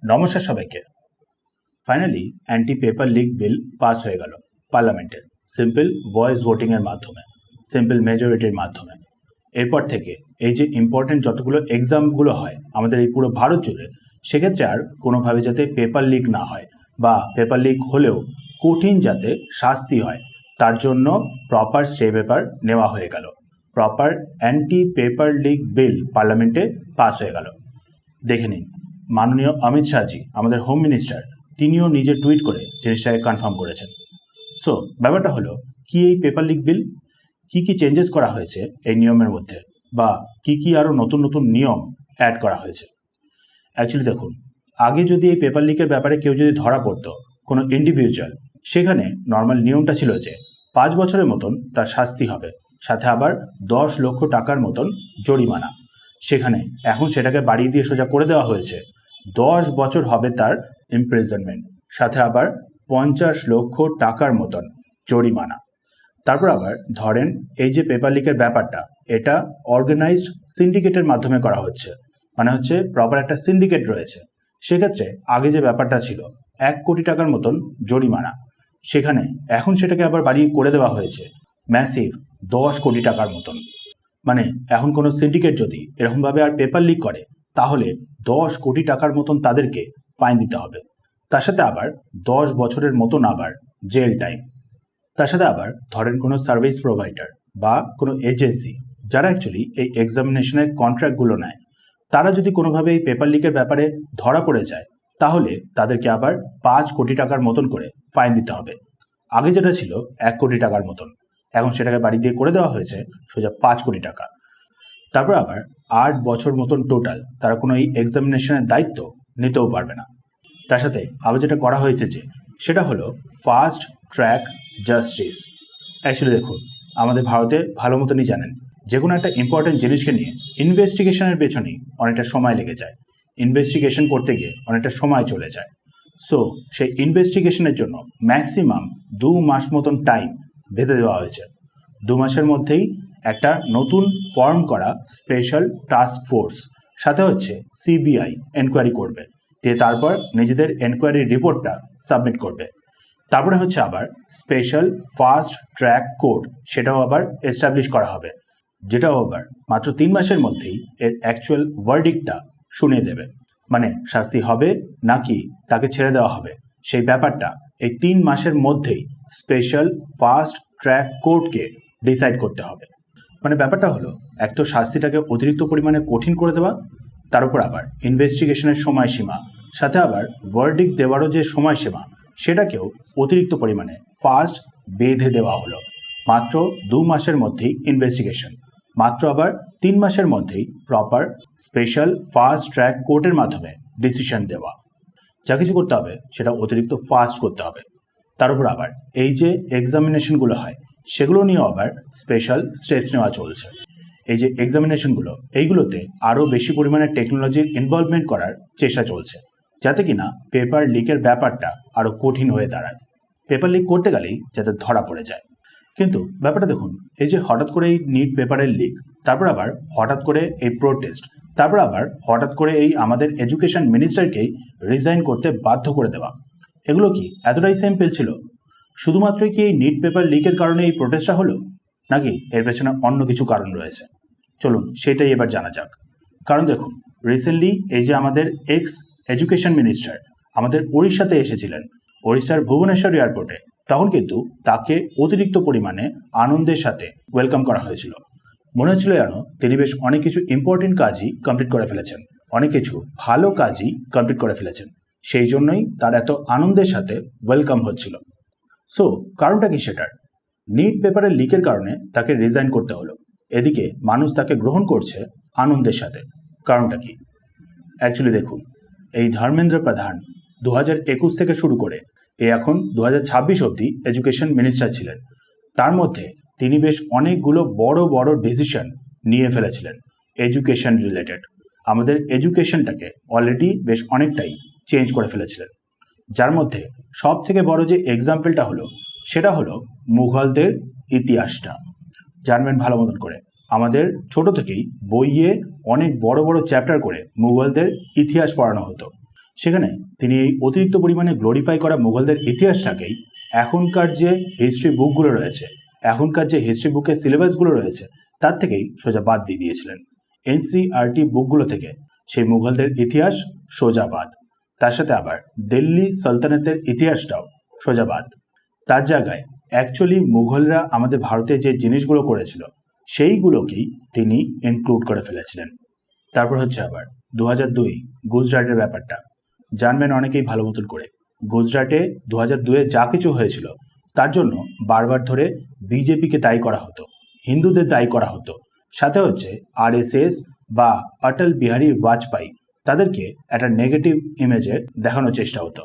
নমস্কার সবাইকে। Finally anti paper leak bill pass হয়ে গেল পার্লামেন্টে সিম্পল ভয়েস ভোটিংয়ের মাধ্যমে, সিম্পল মেজরিটির মাধ্যমে। এরপর থেকে এই যে ইম্পর্টেন্ট যতগুলো এক্সামগুলো হয় আমাদের এই পুরো ভারত জুড়ে, সেক্ষেত্রে আর কোনোভাবে যাতে পেপার লিক না হয় বা পেপার লিক হলেও কঠিন যাতে শাস্তি হয়, তার জন্য প্রপার স্টেপ পেপার নেওয়া হয়ে গেল। প্রপার অ্যান্টি পেপার লিক বিল পার্লামেন্টে পাস হয়ে গেল। দেখে নিন, মাননীয় অমিত শাহজি আমাদের হোম মিনিস্টার, তিনিও নিজে টুইট করে জিনিসটাকে কনফার্ম করেছেন। সো ব্যাপারটা হলো কি, এই পেপার লিক বিল কি কি চেঞ্জেস করা হয়েছে এই নিয়মের মধ্যে, বা কি কি আরও নতুন নতুন নিয়ম অ্যাড করা হয়েছে। অ্যাকচুয়ালি দেখুন, আগে যদি এই পেপার লিকের ব্যাপারে কেউ যদি ধরা পড়তো কোনো ইন্ডিভিজুয়াল, সেখানে নর্মাল নিয়মটা ছিল যে 5 বছরের মতন তার শাস্তি হবে, সাথে আবার 10 লক্ষ টাকার মতন জরিমানা। সেখানে এখন সেটাকে বাড়িয়ে দিয়ে সোজা করে দেওয়া হয়েছে 10 বছর হবে তার ইমপ্রিজনমেন্ট, সাথে আবার 50 লক্ষ টাকার মতন জরিমানা। তারপর আবার ধরেন এই যে পেপার লিকের ব্যাপারটা, এটা অর্গানাইজড সিন্ডিকেটের মাধ্যমে করা হচ্ছে, মানে হচ্ছে প্রপার একটা সিন্ডিকেট রয়েছে। সেক্ষেত্রে আগে যে ব্যাপারটা ছিল 1 কোটি টাকার মতন জরিমানা, সেখানে এখন সেটাকে আবার বাড়িয়ে করে দেওয়া হয়েছে ম্যাসিভ 10 কোটি টাকার মতন। মানে এখন কোনো সিন্ডিকেট যদি এরকমভাবে আর পেপার লিক করে, তাহলে 10 কোটি টাকার মতন তাদেরকে ফাইন দিতে হবে। তার সাথে আবার 10 বছরের মতন আবার জেল টাইম। তার সাথে আবার ধরেন কোনো সার্ভিস প্রোভাইডার বা কোনো এজেন্সি যারা অ্যাকচুয়ালি এই এক্সামিনেশনের কন্ট্রাক্টগুলো নেয়, তারা যদি কোনোভাবে এই পেপার লিকের ব্যাপারে ধরা পড়ে যায়, তাহলে তাদেরকে আবার 5 কোটি টাকার মতন করে ফাইন দিতে হবে। আগে যেটা ছিল 1 কোটি টাকার মতন, এখন সেটাকে বাড়ি দিয়ে করে দেওয়া হয়েছে সোজা 5 কোটি টাকা। তারপর আবার 8 বছর মতন টোটাল তারা কোনো এই এক্সামিনেশনের দায়িত্ব নিতেও পারবে না। তার সাথে আবার যেটা করা হয়েছে যে সেটা হলো ফাস্ট ট্র্যাক জাস্টিস। অ্যাকচুয়ালি দেখুন, আমাদের ভারতে ভালো মতনই জানেন, যে কোনো একটা ইম্পর্টেন্ট জিনিসকে নিয়ে ইনভেস্টিগেশনের পেছনেই অনেকটা সময় লেগে যায়, ইনভেস্টিগেশন করতে গিয়ে অনেকটা সময় চলে যায়। সো সেই ইনভেস্টিগেশনের জন্য ম্যাক্সিমাম 2 মাস মতন টাইম বেঁধে দেওয়া হয়েছে। 2 মাসের মধ্যেই একটা নতুন ফর্ম করা স্পেশাল টাস্ক ফোর্স, সাথে হচ্ছে সিবিআই এনকোয়ারি করবে, দিয়ে তারপর নিজেদের এনকোয়ারি রিপোর্টটা সাবমিট করবে। তারপরে হচ্ছে আবার স্পেশাল ফাস্ট ট্র্যাক কোর্ট, সেটাও আবার এস্টাবলিশ করা হবে, যেটাও আবার মাত্র 3 মাসের মধ্যেই এর অ্যাকচুয়াল ভার্ডিক্টটা শুনিয়ে দেবে। মানে শাস্তি হবে নাকি তাকে ছেড়ে দেওয়া হবে, সেই ব্যাপারটা এই 3 মাসের মধ্যেই স্পেশাল ফাস্ট ট্র্যাক কোর্টকে ডিসাইড করতে হবে। মানে ব্যাপারটা হলো, এক তো শাস্তিটাকে অতিরিক্ত পরিমাণে কঠিন করে দেওয়া, তার উপর আবার ইনভেস্টিগেশনের সময়সীমা, সাথে আবার ভার্ডিক্ট দেওয়ারও যে সময়সীমা, সেটাকেও অতিরিক্ত পরিমাণে ফাস্ট বেঁধে দেওয়া হলো। মাত্র 2 মাসের মধ্যেই ইনভেস্টিগেশন, মাত্র আবার 3 মাসের মধ্যেই প্রপার স্পেশাল ফাস্ট ট্র্যাক কোর্টের মাধ্যমে ডিসিশন দেওয়া। যা কিছু করতে হবে সেটা অতিরিক্ত ফাস্ট করতে হবে। তার উপর আবার এই যে এক্সামিনেশনগুলো হয়, সেগুলো নিয়েও আবার স্পেশাল স্টেপস নেওয়া চলছে। এই যে এক্সামিনেশনগুলো, এইগুলোতে আরও বেশি পরিমাণে টেকনোলজির ইনভলভমেন্ট করার চেষ্টা চলছে, যাতে কিনা পেপার লিকের ব্যাপারটা আরও কঠিন হয়ে দাঁড়ায়, পেপার লিক করতে গেলেই যাতে ধরা পড়ে যায়। কিন্তু ব্যাপারটা দেখুন, এই যে হঠাৎ করে এই নিট পেপারের লিক, তারপর আবার হঠাৎ করে এই প্রোটেস্ট, তারপর আবার হঠাৎ করে এই আমাদের এডুকেশন মিনিস্টারকেই রিজাইন করতে বাধ্য করে দেওয়া, এগুলো কি এতটাই সিম্পল ছিল? শুধুমাত্রই কি এই নিট পেপার লিকের কারণে এই প্রোটেস্টটা হলো, নাকি এর পেছনে অন্য কিছু কারণ রয়েছে? চলুন সেটাই এবার জানা যাক। কারণ দেখুন, রিসেন্টলি এই যে আমাদের এক্স এডুকেশন মিনিস্টার আমাদের উড়িষ্যাতে এসেছিলেন, উড়িষ্যার ভুবনেশ্বর এয়ারপোর্টে, তখন কিন্তু তাকে অতিরিক্ত পরিমাণে আনন্দের সাথে ওয়েলকাম করা হয়েছিল। মনে হচ্ছিল যেন তিনি বেশ অনেক কিছু ইম্পর্টেন্ট কাজই কমপ্লিট করে ফেলেছেন, অনেক কিছু ভালো কাজই কমপ্লিট করে ফেলেছেন, সেই জন্যই তার এত আনন্দের সাথে ওয়েলকাম হচ্ছিল। সো কারণটা কি সেটার? নিট পেপারের লিকের কারণে তাকে রিজাইন করতে হলো, এদিকে মানুষ তাকে গ্রহণ করছে আনন্দের সাথে। কারণটা কি? অ্যাকচুয়ালি দেখুন, এই ধর্মেন্দ্র প্রধান 2021 থেকে শুরু করে এখন 2026 অবধি এডুকেশন মিনিস্টার ছিলেন। তার মধ্যে তিনি বেশ অনেকগুলো বড় বড় ডিসিশন নিয়ে ফেলেছিলেন এডুকেশন রিলেটেড। আমাদের এডুকেশনটাকে অলরেডি বেশ অনেকটাই চেঞ্জ করে ফেলেছিলেন। যার মধ্যে সব থেকে বড় যে এক্সাম্পলটা হলো, সেটা হলো মুঘলদের ইতিহাসটা। জানবেন ভালো মতন করে, আমাদের ছোট থেকেই বইয়ে অনেক বড় বড় চ্যাপ্টার করে মুঘলদের ইতিহাস পড়ানো হতো। সেখানে তিনি এই অতিরিক্ত পরিমাণে গ্লোরিফাই করা মুঘলদের ইতিহাসটাকেই এখনকার যে হিস্ট্রি বুকগুলো রয়েছে, এখনকার যে হিস্ট্রি বুকের সিলেবাসগুলো রয়েছে তার থেকেই সোজা বাদ দিয়ে দিয়েছিলেন। এনসিইআরটি বুকগুলো থেকে সেই মুঘলদের ইতিহাস সোজা বাদ। তার সাথে আবার দিল্লি সালতানাতের ইতিহাসটাও সোজা বাদ। তার জায়গায় অ্যাকচুয়ালি মুঘলরা আমাদের ভারতে যে জিনিসগুলো করেছিল সেইগুলোকেই তিনি ইনক্লুড করে ফেলেছিলেন। তারপর হচ্ছে আবার 2002 গুজরাটের ব্যাপারটা জানবেন অনেকেই ভালো মতন করে। গুজরাটে 2002 যা কিছু হয়েছিল তার জন্য বারবার ধরে বিজেপিকে দায়ী করা হতো, হিন্দুদের দায়ী করা হতো, সাথে হচ্ছে আরএসএস বা অটল বিহারী বাজপেয়ী তাদেরকে একটা নেগেটিভ ইমেজে দেখানোর চেষ্টা হতো।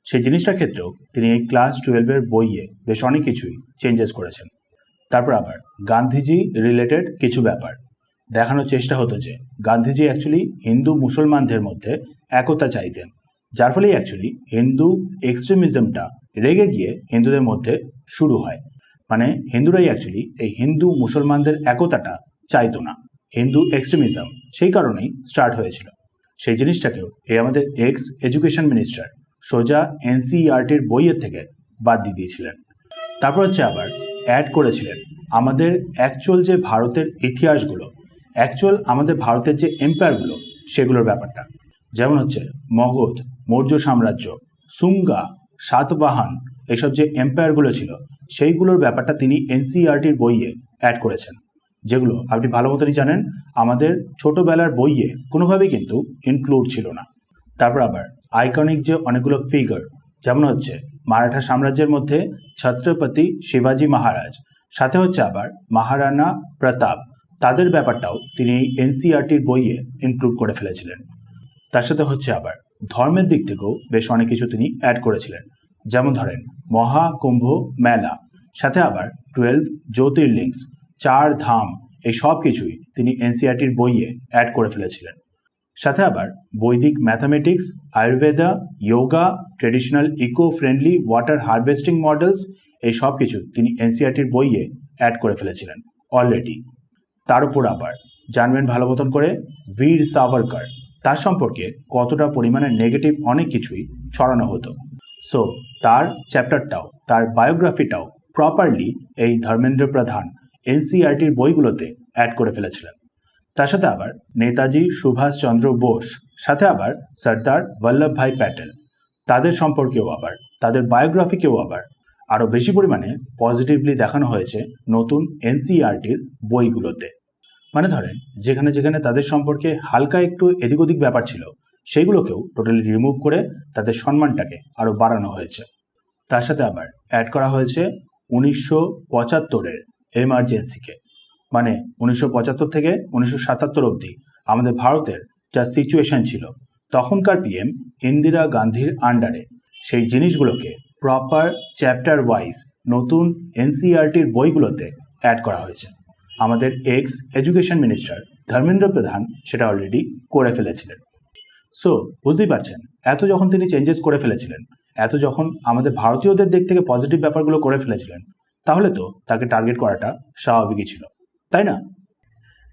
সেই জিনিসটার ক্ষেত্রেও তিনি এই ক্লাস 12-এর বইয়ে বেশ অনেক কিছুই চেঞ্জেস করেছেন। তারপর আবার গান্ধীজি রিলেটেড কিছু ব্যাপার দেখানোর চেষ্টা হতো যে গান্ধীজি অ্যাকচুয়ালি হিন্দু মুসলমানদের মধ্যে একতা চাইতেন, যার ফলেই অ্যাকচুয়ালি হিন্দু এক্সট্রিমিজমটা রেগে গিয়ে হিন্দুদের মধ্যে শুরু হয়। মানে হিন্দুরাই অ্যাকচুয়ালি এই হিন্দু মুসলমানদের একতাটা চাইতো না, হিন্দু এক্সট্রিমিজম সেই কারণেই স্টার্ট হয়েছিল। সেই জিনিসটাকেও এই আমাদের এক্স এডুকেশন মিনিস্টার সোজা এনসিইআরটির বইয়ের থেকে বাদ দিয়ে দিয়েছিলেন। তারপর হচ্ছে আবার অ্যাড করেছিলেন আমাদের অ্যাকচুয়াল যে ভারতের ইতিহাসগুলো, অ্যাকচুয়াল আমাদের ভারতের যে এম্পায়ারগুলো সেগুলোর ব্যাপারটা, যেমন হচ্ছে মগধ, মৌর্য সাম্রাজ্য, সুঙ্গা, সাতবাহান, এইসব যে এম্পায়ারগুলো ছিল সেইগুলোর ব্যাপারটা তিনি এনসিইআরটির বইয়ে অ্যাড করেছেন, যেগুলো আপনি ভালো মতনই জানেন আমাদের ছোটবেলার বইয়ে কোনোভাবেই কিন্তু ইনক্লুড ছিল না। তারপর আবার আইকনিক যে অনেকগুলো ফিগার, যেমন হচ্ছে মারাঠা সাম্রাজ্যের মধ্যে ছত্রপতি শিবাজি মহারাজ, সাথে হচ্ছে আবার মহারানা প্রতাপ, তাদের ব্যাপারটাও তিনি এনসিইআরটির বইয়ে ইনক্লুড করে ফেলেছিলেন। তার সাথে হচ্ছে আবার ধর্মের দিক থেকেও বেশ অনেক কিছু তিনি অ্যাড করেছিলেন, যেমন ধরেন মহাকুম্ভ মেলা, সাথে আবার 12 জ্যোতির্লিঙ্গস, 4 ধাম, এই সব কিছুই তিনি এনসিইআরটির বইয়ে অ্যাড করে ফেলেছিলেন। সাথে আবার বৈদিক mathematics, Ayurveda, yoga, traditional eco friendly water harvesting models, এই সব কিছু তিনি এনসিইআরটির বইয়ে অ্যাড করে ফেলেছিলেন অলরেডি। তার উপর আবার জানবেন ভালো মতন করে বীর সাভারকর, তার সম্পর্কে কতটা পরিমাণে নেগেটিভ অনেক কিছুই ছড়ানো হতো। সো তার চ্যাপ্টারটাও, তার বায়োগ্রাফিটাও প্রপারলি এই ধর্মেন্দ্র প্রধান এনসিইআরটির বইগুলোতে অ্যাড করে ফেলেছিলেন। তার সাথে আবার নেতাজি সুভাষচন্দ্র বোস, সাথে আবার সর্দার বল্লভভাই প্যাটেল, তাদের সম্পর্কেও আবার, তাদের বায়োগ্রাফিকেও আবার আরও বেশি পরিমাণে পজিটিভলি দেখানো হয়েছে নতুন এনসিইআরটির বইগুলোতে। মানে ধরেন যেখানে যেখানে তাদের সম্পর্কে হালকা একটু এদিক ওদিক ব্যাপার ছিল সেইগুলোকেও টোটালি রিমুভ করে তাদের সম্মানটাকে আরও বাড়ানো হয়েছে। তার সাথে আবার অ্যাড করা হয়েছে 1975-এর এমার্জেন্সিকে, মানে 1975 থেকে 1977 অবধি আমাদের ভারতের যা সিচুয়েশন ছিল তখনকার পিএম ইন্দিরা গান্ধীর আন্ডারে সেই জিনিসগুলোকে প্রপার চ্যাপ্টার ওয়াইজ নতুন এনসিইআরটির বইগুলোতে অ্যাড করা হয়েছে। আমাদের এক্স এডুকেশন মিনিস্টার ধর্মেন্দ্র প্রধান সেটা অলরেডি করে ফেলেছিলেন। সো বুঝতেই পারছেন, এত যখন তিনি চেঞ্জেস করে ফেলেছিলেন, এত যখন আমাদের ভারতীয়দের দিক থেকে পজিটিভ ব্যাপারগুলো করে ফেলেছিলেন, তাহলে তো তাকে টার্গেট করাটা স্বাভাবিকই ছিল, তাই না?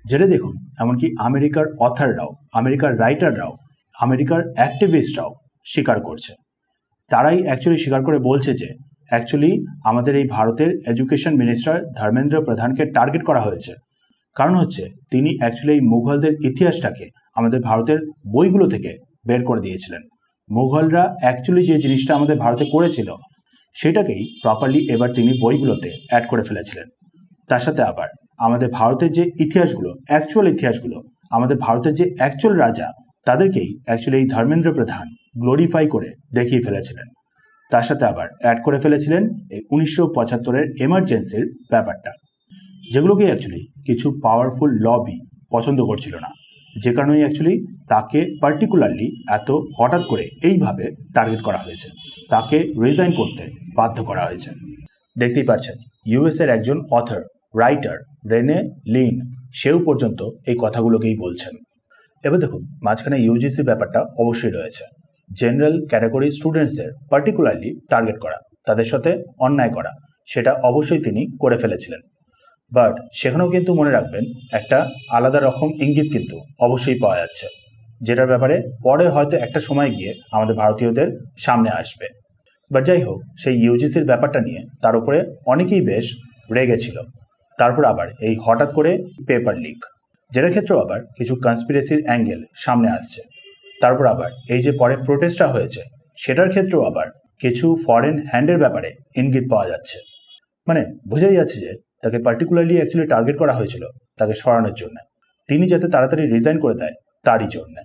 যেটা দেখুন এমনকি আমেরিকার অথাররাও, আমেরিকার রাইটাররাও, আমেরিকার অ্যাক্টিভিস্টরাও স্বীকার করছে। তারাই অ্যাকচুয়ালি স্বীকার করে বলছে যে অ্যাকচুয়ালি আমাদের এই ভারতের এডুকেশন মিনিস্টার ধর্মেন্দ্র প্রধানকে টার্গেট করা হয়েছে, কারণ হচ্ছে তিনি অ্যাকচুয়ালি এই মুঘলদের ইতিহাসটাকে আমাদের ভারতের বইগুলো থেকে বের করে দিয়েছিলেন। মুঘলরা অ্যাকচুয়ালি যে জিনিসটা আমাদের ভারতে করেছিল সেটাকেই প্রপারলি এবার তিনি বইগুলোতে অ্যাড করে ফেলেছিলেন। তার সাথে আবার আমাদের ভারতের যে ইতিহাসগুলো, অ্যাকচুয়াল ইতিহাসগুলো, আমাদের ভারতের যে অ্যাকচুয়াল রাজা তাদেরকেই অ্যাকচুয়ালি এই ধর্মেন্দ্র প্রধান গ্লোরিফাই করে দেখিয়ে ফেলেছিলেন। তার সাথে আবার অ্যাড করে ফেলেছিলেন এই 1975-এর এমার্জেন্সির ব্যাপারটা, যেগুলোকে অ্যাকচুয়ালি কিছু পাওয়ারফুল লবি পছন্দ করছিল না, যে কারণেই অ্যাকচুয়ালি তাকে পার্টিকুলারলি এত হঠাৎ করে এইভাবে টার্গেট করা হয়েছে, তাকে রিজাইন করতে বাধ্য করা হয়েছে। দেখতেই পাচ্ছেন ইউএসের একজন অথর, রাইটার রেনে লিন, সেও পর্যন্ত এই কথাগুলোকেই বলছেন। এবার দেখুন মাঝখানে ইউজিসি ব্যাপারটা অবশ্যই রয়েছে, জেনারেল ক্যাটাগরি স্টুডেন্টসদের পার্টিকুলারলি টার্গেট করা, তাদের সাথে অন্যায় করা, সেটা অবশ্যই তিনি করে ফেলেছিলেন। বাট সেখানেও কিন্তু মনে রাখবেন একটা আলাদা রকম ইঙ্গিত কিন্তু অবশ্যই পাওয়া যাচ্ছে। যেটার ব্যাপারে পরে হয়তো একটা সময় গিয়ে আমাদের ভারতীয়দের সামনে আসবে। বাট যাই হোক, সেই ইউজিসির ব্যাপারটা নিয়ে তার উপরে অনেকেই বেশ রেগেছিল। তারপর আবার এই হঠাৎ করে পেপার লিক, যেটার ক্ষেত্রেও আবার কিছু কনস্পিরেসির অ্যাঙ্গেল সামনে আসছে। তারপর আবার এই যে পরে প্রোটেস্টটা হয়েছে, সেটার ক্ষেত্রেও আবার কিছু ফরেন হ্যান্ডের ব্যাপারে ইঙ্গিত পাওয়া যাচ্ছে। মানে বোঝাই যাচ্ছে যে তাকে পার্টিকুলারলি অ্যাকচুয়ালি টার্গেট করা হয়েছিল তাকে সরানোর জন্য, তিনি যাতে তাড়াতাড়ি রিজাইন করে দেয় তারই জন্য।